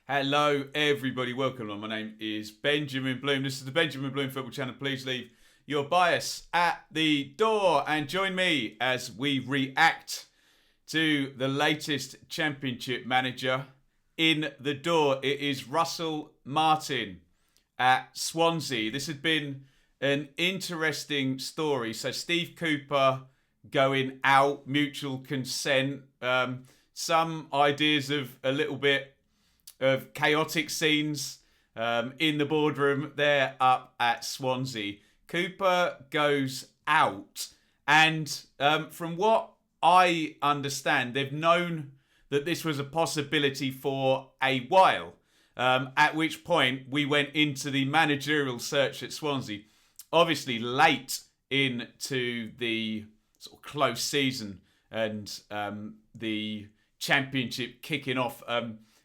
Hello, everybody. Welcome on. My name is Benjamin Bloom. This is the Benjamin Bloom Football Channel. Please leave your bias at the door and join me as we react to the latest Championship manager in the door. It is Russell Martin at Swansea. This had been an interesting story. So Steve Cooper going out, mutual consent, some ideas of a little bit of chaotic scenes in the boardroom there up at Swansea. Cooper goes out, and from what I understand, they've known that this was a possibility for a while, at which point we went into the managerial search at Swansea, obviously late into the sort of close season and the Championship kicking off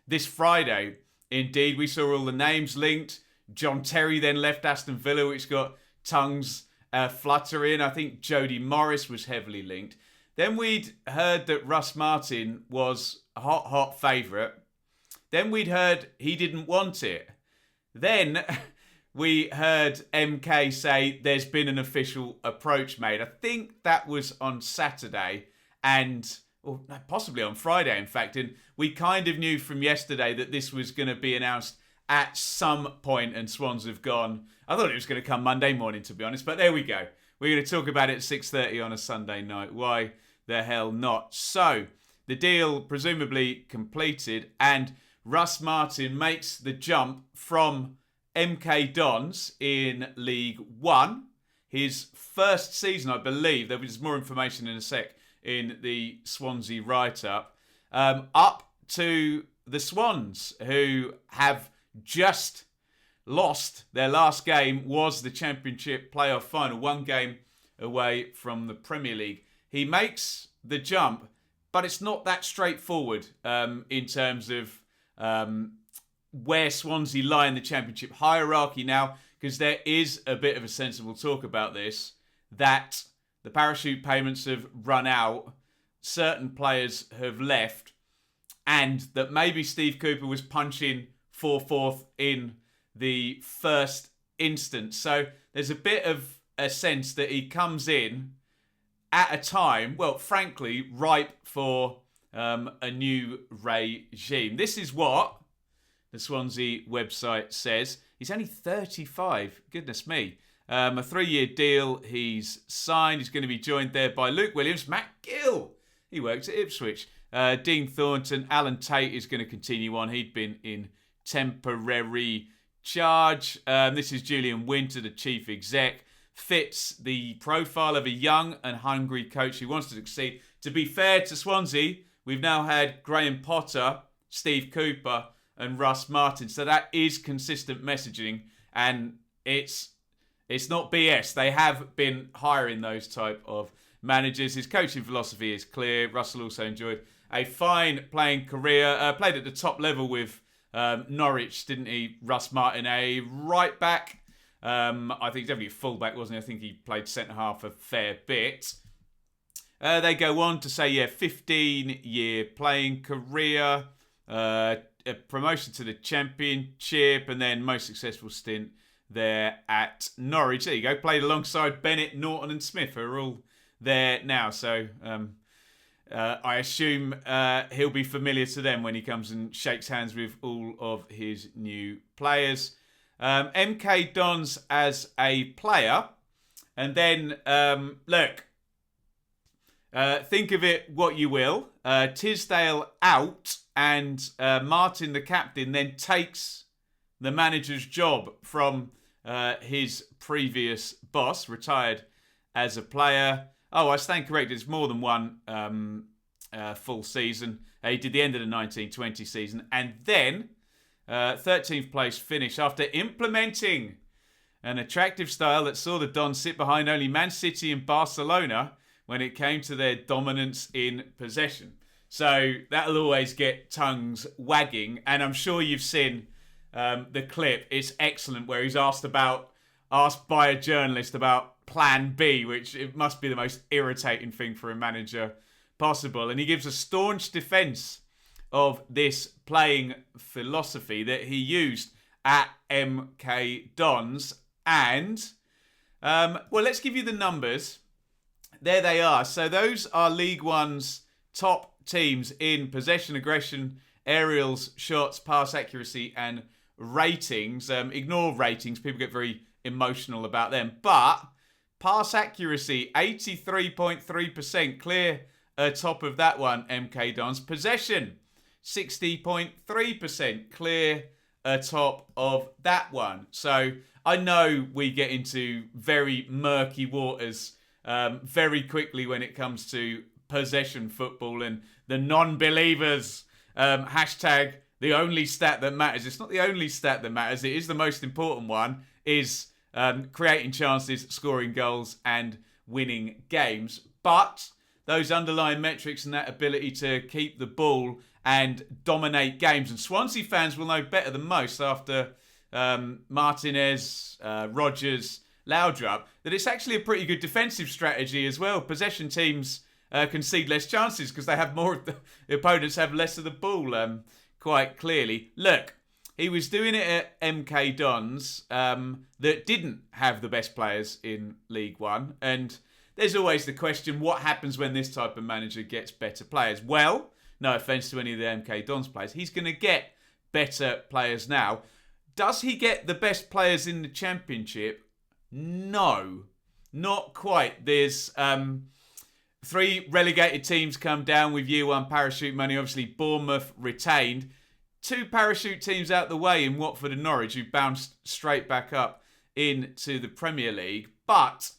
this Friday. Indeed, we saw all the names linked. John Terry then left Aston Villa, which got tongues fluttering. I think Jody Morris was heavily linked. Then we'd heard that Russ Martin was a hot favourite. Then we'd heard he didn't want it. Then we heard MK say there's been an official approach made. I think that was on Saturday or possibly on Friday, in fact. And we kind of knew from yesterday that this was going to be announced at some point, and Swans have gone. I thought it was going to come Monday morning, to be honest, but there we go. We're going to talk about it at 6:30 on a Sunday night. Why the hell not? So, the deal presumably completed, and Russ Martin makes the jump from MK Dons in League One. His first season, I believe. There was more information in a sec in the Swansea write-up, up to the Swans, who have just lost their last game, was the Championship playoff final, one game away from the Premier League. He makes the jump, but it's not that straightforward in terms of where Swansea lie in the Championship hierarchy now, because there is a bit of a sensible talk about this, that the parachute payments have run out, certain players have left, and that maybe Steve Cooper was punching for fourth in the first instance. So there's a bit of a sense that he comes in at a time, well, frankly, ripe for a new regime. This is what the Swansea website says. He's only 35. Goodness me. A 3-year deal he's signed. He's going to be joined there by Luke Williams, Matt Gill. He works at Ipswich. Dean Thornton, Alan Tate is going to continue on. He'd been in temporary charge. This is Julian Winter, the chief exec. Fits the profile of a young and hungry coach who wants to succeed. To be fair to Swansea, we've now had Graham Potter, Steve Cooper and Russ Martin. So that is consistent messaging, and it's not BS. They have been hiring those type of managers. His coaching philosophy is clear. Russell also enjoyed a fine playing career. Played at the top level with Norwich, didn't he? Russ Martin, a right back. I think definitely a full back, wasn't he? I think he played centre half a fair bit. They go on to say, 15-year playing career, a promotion to the Championship, and then most successful stint there at Norwich. There you go. Played alongside Bennett, Norton and Smith, who are all there now. So I assume he'll be familiar to them when he comes and shakes hands with all of his new players. MK Dons as a player. And then, think of it what you will. Tisdale out, and Martin, the captain, then takes the manager's job from his previous boss, retired as a player. Oh, I stand corrected. It's more than one full season. He did the end of the 1920 season. And then 13th place finish after implementing an attractive style that saw the Dons sit behind only Man City and Barcelona when it came to their dominance in possession. So that'll always get tongues wagging. And I'm sure you've seen the clip. It's excellent, where he's asked by a journalist about plan B, which it must be the most irritating thing for a manager possible. And he gives a staunch defence of this playing philosophy that he used at MK Dons. And, well, let's give you the numbers. There they are. So those are League One's top teams in possession, aggression, aerials, shots, pass accuracy, and ratings. Ignore ratings. People get very emotional about them. But pass accuracy, 83.3%. Clear top of that one, MK Dons. Possession, 60.3%. Clear top of that one. So I know we get into very murky waters very quickly when it comes to possession football and the non-believers. Hashtag the only stat that matters. It's not the only stat that matters. It is the most important one, is creating chances, scoring goals and winning games. But those underlying metrics and that ability to keep the ball and dominate games. And Swansea fans will know better than most after Martinez, Rodgers, Laudrup, that it's actually a pretty good defensive strategy as well. Possession teams concede less chances because they have more of the opponents have less of the ball, quite clearly. Look, he was doing it at MK Dons that didn't have the best players in League One. And there's always the question, what happens when this type of manager gets better players? Well, no offence to any of the MK Dons players, he's going to get better players now. Does he get the best players in the Championship? No, not quite. There's 3 relegated teams come down with year 1 parachute money. Obviously, Bournemouth retained. 2 parachute teams out the way in Watford and Norwich who bounced straight back up into the Premier League. But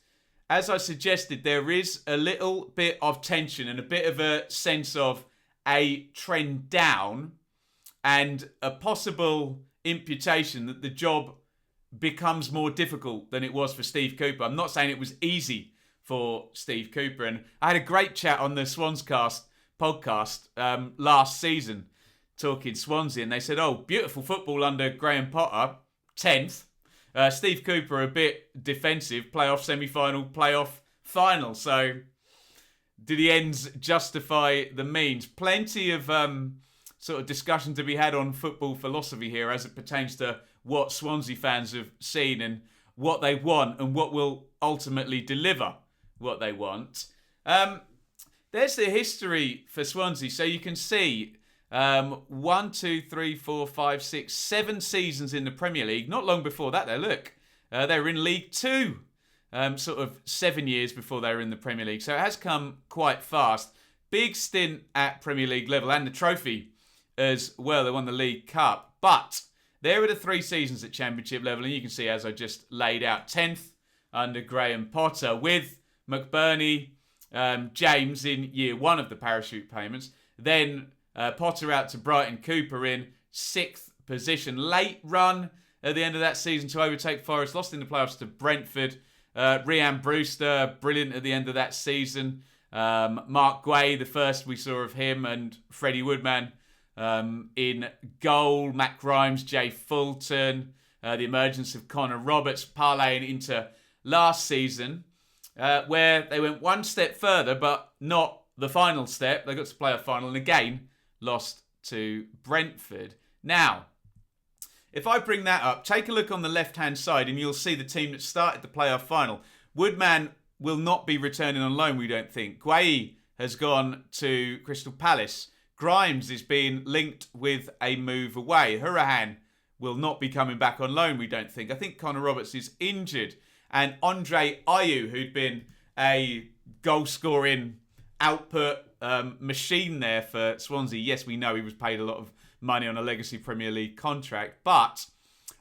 as I suggested, there is a little bit of tension and a bit of a sense of a trend down and a possible imputation that the job becomes more difficult than it was for Steve Cooper. I'm not saying it was easy for Steve Cooper. And I had a great chat on the Swanscast podcast last season talking Swansea. And they said, oh, beautiful football under Graham Potter, 10th. Steve Cooper a bit defensive, playoff semi-final, playoff final. So do the ends justify the means? Plenty of sort of discussion to be had on football philosophy here as it pertains to what Swansea fans have seen and what they want and what will ultimately deliver what they want. There's the history for Swansea. So you can see 1, 2, 3, 4, 5, 6, 7 seasons in the Premier League. Not long before that, though. Look, they were in League Two, sort of 7 years before they were in the Premier League. So it has come quite fast. Big stint at Premier League level and the trophy as well. They won the League Cup. But there were the 3 seasons at Championship level. And you can see, as I just laid out, 10th under Graham Potter with McBurney, James in year 1 of the parachute payments. Then Potter out to Brighton, Cooper in 6th position. Late run at the end of that season to overtake Forest. Lost in the playoffs to Brentford. Rhian Brewster, brilliant at the end of that season. Mark Guay, the first we saw of him, and Freddie Woodman in goal. Matt Grimes, Jay Fulton. The emergence of Connor Roberts parlaying into last season, where they went one step further, but not the final step. They got to play a final and again lost to Brentford. Now, if I bring that up, take a look on the left-hand side and you'll see the team that started the playoff final. Woodman will not be returning on loan, we don't think. Guay has gone to Crystal Palace. Grimes is being linked with a move away. Hurahan will not be coming back on loan, we don't think. I think Connor Roberts is injured. And Andre Ayew, who'd been a goal-scoring output machine there for Swansea. Yes, we know he was paid a lot of money on a legacy Premier League contract, but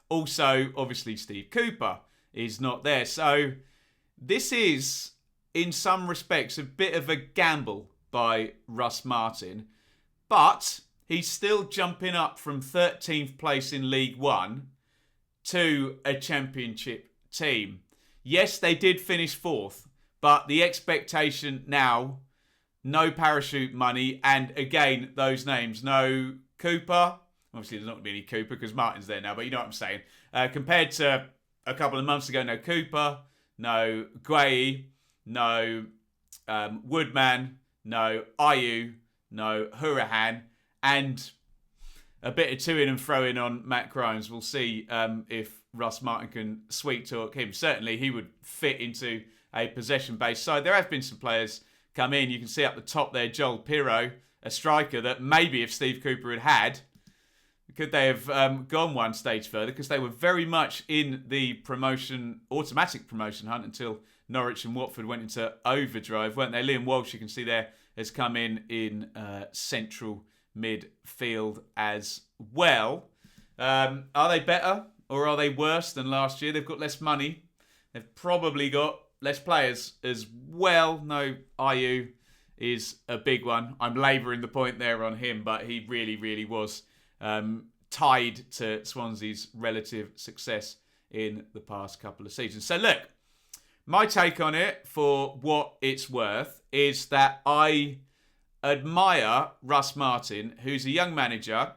also, obviously, Steve Cooper is not there. So this is, in some respects, a bit of a gamble by Russ Martin, but he's still jumping up from 13th place in League One to a Championship team. Yes, they did finish 4th, but the expectation now, no parachute money, and again, those names, no Cooper. Obviously, there's not going to be any Cooper because Martin's there now, but you know what I'm saying. Compared to a couple of months ago, no Cooper, no Guay, no Woodman, no Ayew, no Hurahan, and a bit of to-in and throw-in on Matt Grimes. We'll see if Russ Martin can sweet talk him. Certainly, he would fit into a possession-based side. There have been some players come in. You can see up the top there, Joel Pirro, a striker that maybe if Steve Cooper had, could they have gone one stage further, because they were very much in the automatic promotion hunt until Norwich and Watford went into overdrive, weren't they? Liam Walsh, you can see there, has come in central midfield as well. Are they better or are they worse than last year? They've got less money. They've probably got less players as well. No, Ayew is a big one. I'm labouring the point there on him, but he really, really was tied to Swansea's relative success in the past couple of seasons. So look, my take on it, for what it's worth, is that I admire Russ Martin, who's a young manager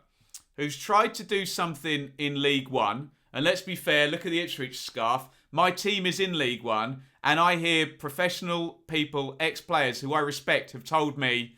who's tried to do something in League One. And let's be fair, look at the Ipswich scarf. My team is in League One, and I hear professional people, ex-players who I respect, have told me,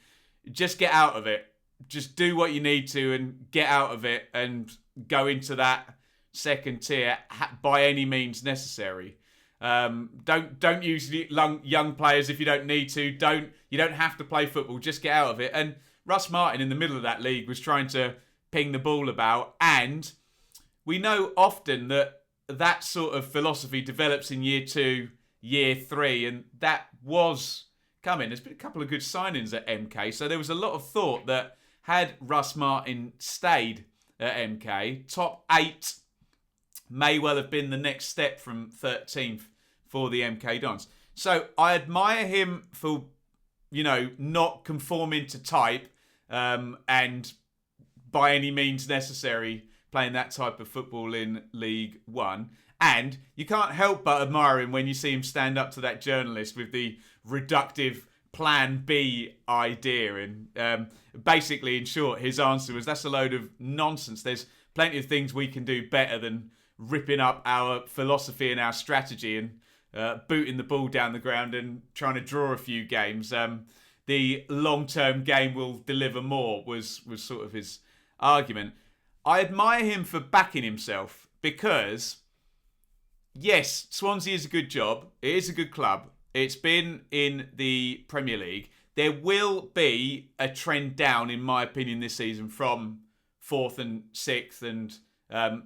just get out of it. Just do what you need to and get out of it and go into that second tier by any means necessary. Don't use young players if you don't need to. You don't have to play football. Just get out of it. And Russ Martin in the middle of that league was trying to ping the ball about, and we know often that sort of philosophy develops in year 2, year 3, and that was coming. There's been a couple of good signings at MK, so there was a lot of thought that had Russ Martin stayed at MK, top 8 may well have been the next step from 13th for the MK Dons. So I admire him for, not conforming to type and by any means necessary playing that type of football in League One. And you can't help but admire him when you see him stand up to that journalist with the reductive Plan B idea. And basically, in short, his answer was, that's a load of nonsense. There's plenty of things we can do better than ripping up our philosophy and our strategy and booting the ball down the ground and trying to draw a few games. The long-term game will deliver more was sort of his argument. I admire him for backing himself because, yes, Swansea is a good job. It is a good club. It's been in the Premier League. There will be a trend down, in my opinion, this season from 4th and 6th, and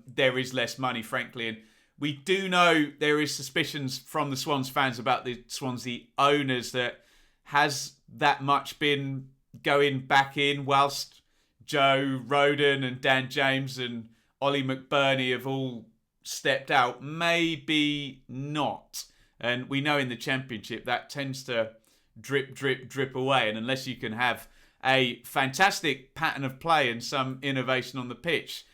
there is less money, frankly. And we do know there is suspicions from the Swans fans about the Swansea owners that has that much been going back in, whilst Joe Roden and Dan James and Ollie McBurney have all stepped out. Maybe not. And we know in the Championship that tends to drip, drip, drip away. And unless you can have a fantastic pattern of play and some innovation on the pitch,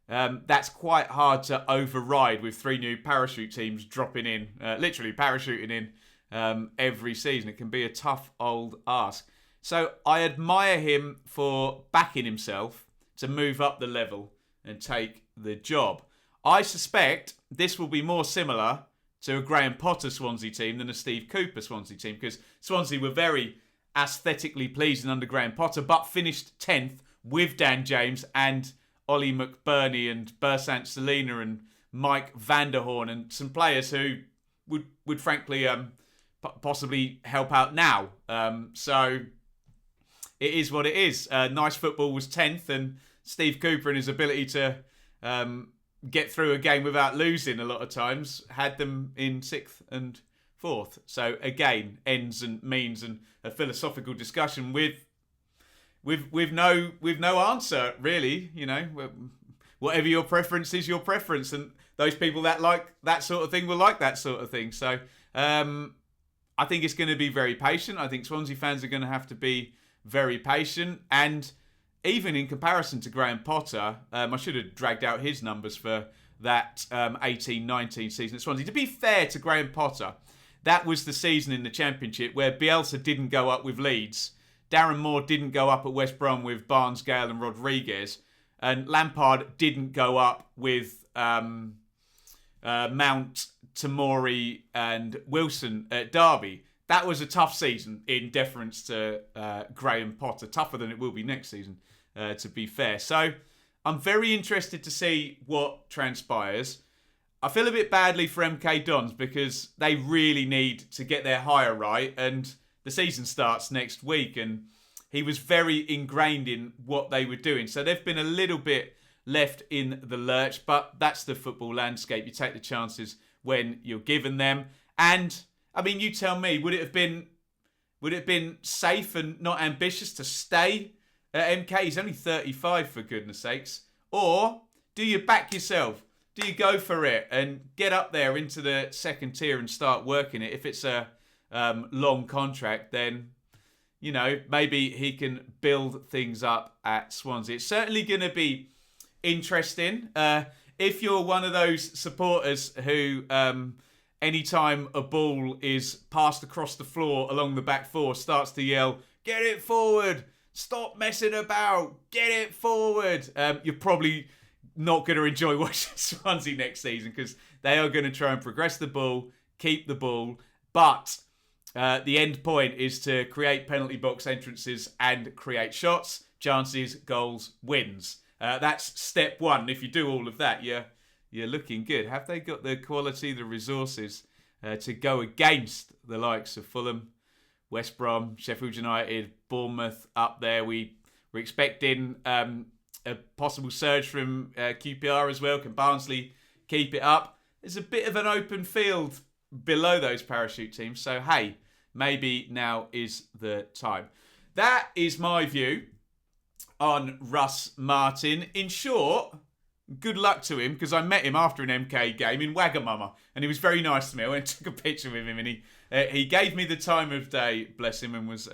that's quite hard to override with 3 new parachute teams dropping in, literally parachuting in every season. It can be a tough old ask. So I admire him for backing himself to move up the level and take the job. I suspect this will be more similar to a Graham Potter Swansea team than a Steve Cooper Swansea team, because Swansea were very aesthetically pleasing under Graham Potter, but finished 10th with Dan James and Ollie McBurney and Bersant Selina and Mike Vanderhorn and some players who would frankly possibly help out now. So it is what it is. Nice Football was 10th, and Steve Cooper and his ability to get through a game without losing a lot of times had them in 6th and 4th. So again, ends and means and a philosophical discussion with no answer, really. Whatever your preference is, your preference, and those people that like that sort of thing will like that sort of thing. So I think it's going to be very patient. I think Swansea fans are going to have to be very patient, and even in comparison to Graham Potter, I should have dragged out his numbers for that 18-19 season at Swansea. To be fair to Graham Potter, that was the season in the Championship where Bielsa didn't go up with Leeds, Darren Moore didn't go up at West Brom with Barnes, Gale and Rodriguez, and Lampard didn't go up with Mount, Tamori and Wilson at Derby. That was a tough season in deference to Graham Potter, tougher than it will be next season. to be fair. So I'm very interested to see what transpires. I feel a bit badly for MK Dons because they really need to get their hire right, and the season starts next week, and he was very ingrained in what they were doing. So they've been a little bit left in the lurch, but that's the football landscape. You take the chances when you're given them. And I mean, you tell me, would it have been safe and not ambitious to stay at MK? He's only 35, for goodness sakes. Or do you back yourself? Do you go for it and get up there into the second tier and start working it? If it's a long contract, then, you know, maybe he can build things up at Swansea. It's certainly going to be interesting. If you're one of those supporters who, anytime a ball is passed across the floor along the back four, starts to yell, "Get it forward! Stop messing about! Get it forward!" You're probably not going to enjoy watching Swansea next season, because they are going to try and progress the ball, keep the ball, but the end point is to create penalty box entrances and create shots, chances, goals, wins. That's step one. If you do all of that, you're looking good. Have they got the quality, the resources to go against the likes of Fulham, West Brom, Sheffield United, Bournemouth up there? We're expecting a possible surge from QPR as well. Can Barnsley keep it up? There's a bit of an open field below those parachute teams. So, hey, maybe now is the time. That is my view on Russ Martin. In short, good luck to him, because I met him after an MK game in Wagamama, and he was very nice to me. I went and took a picture with him, and he gave me the time of day, bless him, and was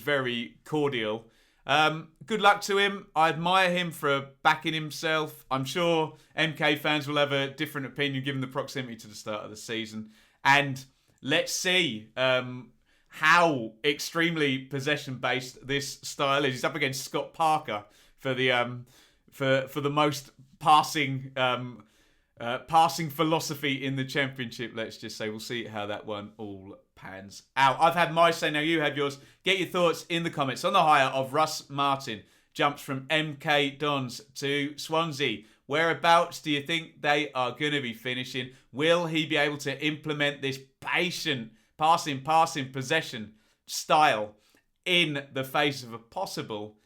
very cordial. Good luck to him. I admire him for backing himself. I'm sure MK fans will have a different opinion given the proximity to the start of the season. And let's see how extremely possession-based this style is. He's up against Scott Parker for the most passing philosophy in the Championship, let's just say. We'll see how that one all pans out. I've had my say, now you have yours. Get your thoughts in the comments on the hire of Russ Martin. Jumps from MK Dons to Swansea. Whereabouts do you think they are going to be finishing? Will he be able to implement this patient passing, possession style in the face of a possible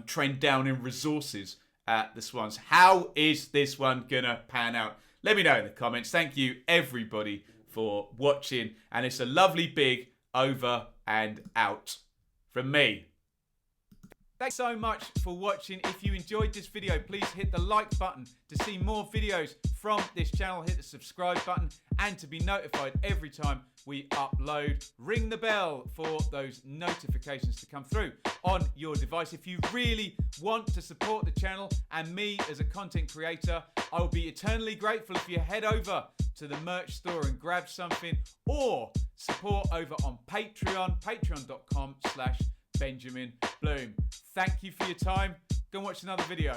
trend down in resources at the Swans? How is this one going to pan out? Let me know in the comments. Thank you, everybody, for watching. And it's a lovely big over and out from me. Thanks so much for watching. If you enjoyed this video, please hit the like button to see more videos from this channel. Hit the subscribe button, and to be notified every time we upload, ring the bell for those notifications to come through on your device. If you really want to support the channel and me as a content creator, I will be eternally grateful if you head over to the merch store and grab something, or support over on Patreon, patreon.com/Benjamin Bloom. Thank you for your time. Go and watch another video.